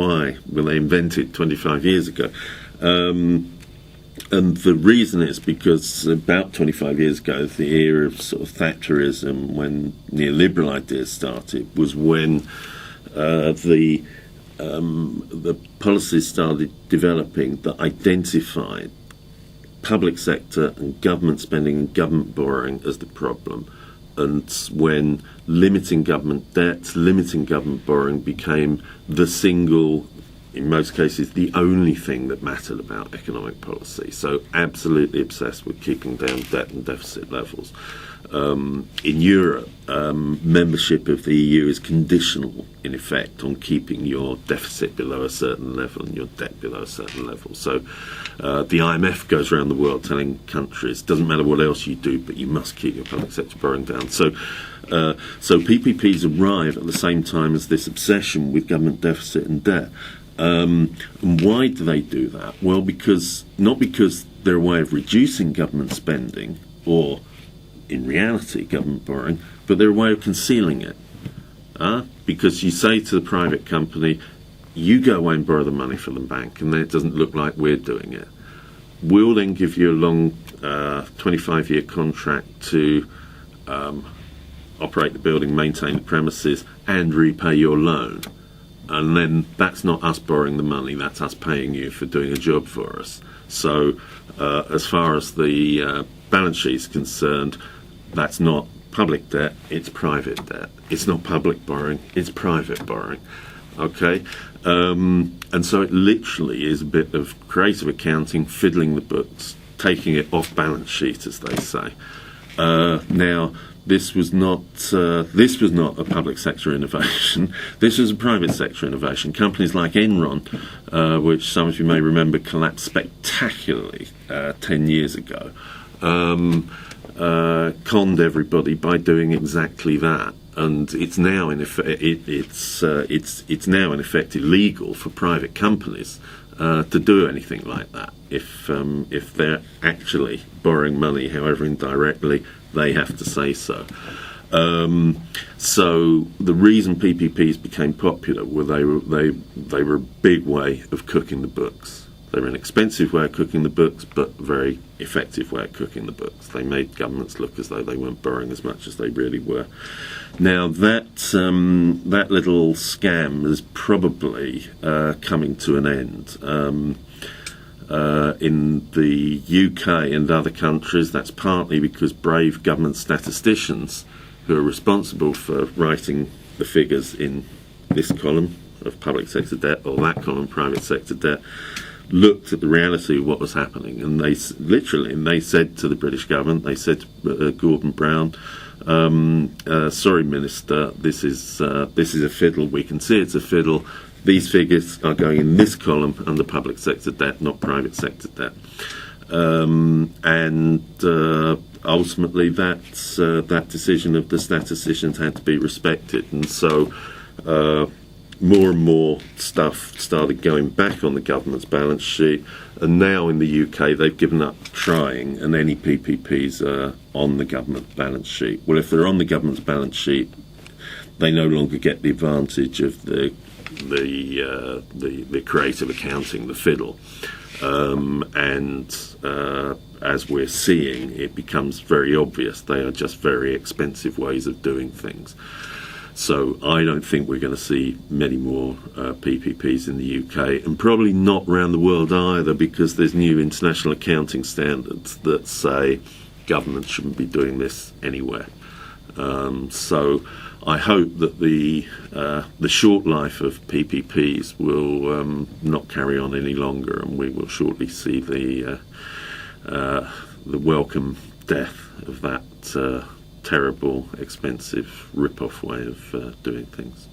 why were they invented 25 years ago? And the reason is because about 25 years ago, the era of sort of Thatcherism, when neoliberal ideas started, was when the policies started developing that identified public sector and government spending and government borrowing as the problem, and when limiting government debt, limiting government borrowing became the single, in most cases, the only thing that mattered about economic policy. So absolutely obsessed with keeping down debt and deficit levels. In Europe, membership of the EU is conditional, in effect, on keeping your deficit below a certain level and your debt below a certain level. So the IMF goes around the world telling countries, doesn't matter what else you do, but you must keep your public sector borrowing down. So PPPs arrive at the same time as this obsession with government deficit and debt. And why do they do that? Well, not because they're a way of reducing government spending or, in reality, government borrowing, but they're a way of concealing it. Because you say to the private company, you go away and borrow the money from the bank, and then it doesn't look like we're doing it. We'll then give you a long 25-year contract to operate the building, maintain the premises, and repay your loan. And then that's not us borrowing the money, that's us paying you for doing a job for us. So as far as the balance sheet is concerned, that's not public debt, it's private debt. It's not public borrowing, it's private borrowing. Okay? And so it literally is a bit of creative accounting, fiddling the books, taking it off balance sheet, as they say. Now, this was not a public sector innovation. This was a private sector innovation. Companies like Enron, which some of you may remember collapsed spectacularly 10 years ago, conned everybody by doing exactly that. And it's now in effect it's now in effect illegal for private companies to do anything like that. If they're actually borrowing money, however indirectly, they have to say so. So the reason PPPs became popular were they were a big way of cooking the books. They were an expensive way of cooking the books, but a very effective way of cooking the books. They made governments look as though they weren't borrowing as much as they really were. Now that little scam is probably coming to an end. In the UK and other countries, that's partly because brave government statisticians who are responsible for writing the figures in this column of public sector debt or that column private sector debt looked at the reality of what was happening, and they said to the British government, they said to Gordon Brown, sorry Minister, this is a fiddle, we can see it's a fiddle. These figures are going in this column under public sector debt, not private sector debt. And ultimately that decision of the statisticians had to be respected. And so more and more stuff started going back on the government's balance sheet. And now in the UK, they've given up trying, and any PPPs are on the government balance sheet. Well, if they're on the government's balance sheet, they no longer get the advantage of the creative accounting, the fiddle, and as we're seeing, it becomes very obvious they are just very expensive ways of doing things. So I don't think we're going to see many more PPPs in the UK, and probably not around the world either, because there's new international accounting standards that say government shouldn't be doing this anywhere. So I hope that the short life of PPPs will not carry on any longer, and we will shortly see the welcome death of that terrible, expensive, rip-off way of doing things.